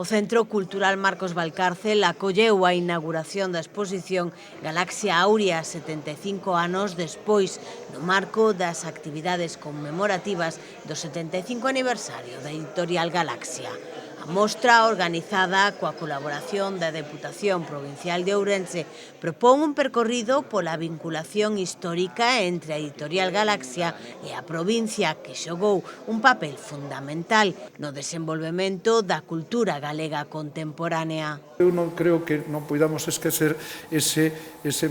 O Centro Cultural Marcos Valcárcel acolleu a inauguración da exposición Galaxia Áurea 75 anos despois no marco das actividades conmemorativas do 75 aniversario da editorial Galaxia. A mostra, organizada coa colaboración da Deputación Provincial de Ourense, propón un percorrido pola vinculación histórica entre a editorial Galaxia e a provincia que xogou un papel fundamental no desenvolvemento da cultura galega contemporánea. Eu non creo que non podamos esquecer ese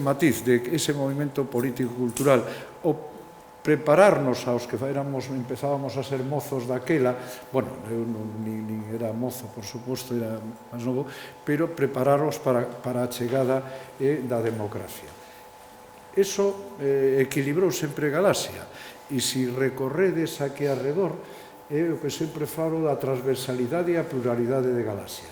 matiz de ese movimento político-cultural, o prepararnos aos que empezábamos a ser mozos daquela, bueno, eu nin era mozo, por suposto, era máis novo, pero prepararos para a chegada da democracia. Eso equilibrou sempre Galaxia, e se recorredes aquí arredor, é o que sempre falo da transversalidade e a pluralidade de Galaxia.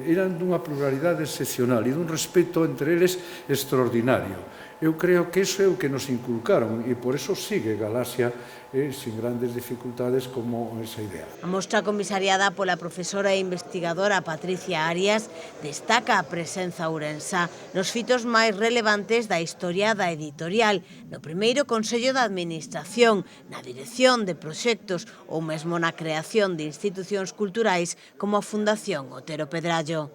Eran dunha pluralidade excepcional e dun respeto entre eles extraordinario. Eu creo que iso é o que nos inculcaron e por eso sigue Galaxia sin grandes dificultades como esa idea. A mostra comisariada pola profesora e investigadora Patricia Arias destaca a presenza ourensá nos fitos máis relevantes da historia da editorial, no primeiro Consello de Administración, na dirección de proxectos ou mesmo na creación de institucións culturais como a Fundación Otero Pedrallo.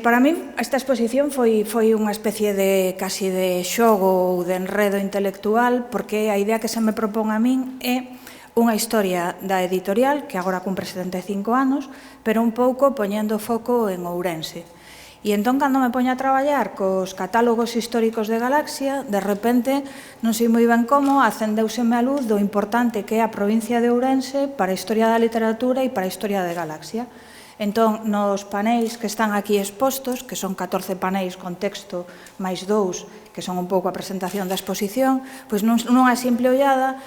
Para min, esta exposición foi unha especie de casi de xogo ou de enredo intelectual, porque a idea que se me propón a min é unha historia da editorial, que agora cumpre 75 anos, pero un pouco poñendo foco en Ourense. E entón, cando me poño a traballar cos catálogos históricos de Galaxia, de repente, non sei moi ben como, acendeuseme a luz do importante que é a provincia de Ourense para a historia da literatura e para a historia de Galaxia. Entón, nos paneis que están aquí expostos, que son 14 paneis con texto máis 2, que son un pouco a presentación da exposición, pois nunha simple ollada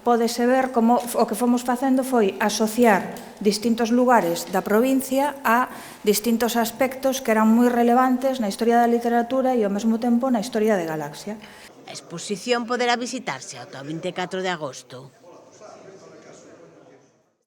pódese ver como o que fomos facendo foi asociar distintos lugares da provincia a distintos aspectos que eran moi relevantes na historia da literatura e ao mesmo tempo na historia de Galaxia. A exposición poderá visitarse ata o 24 de agosto.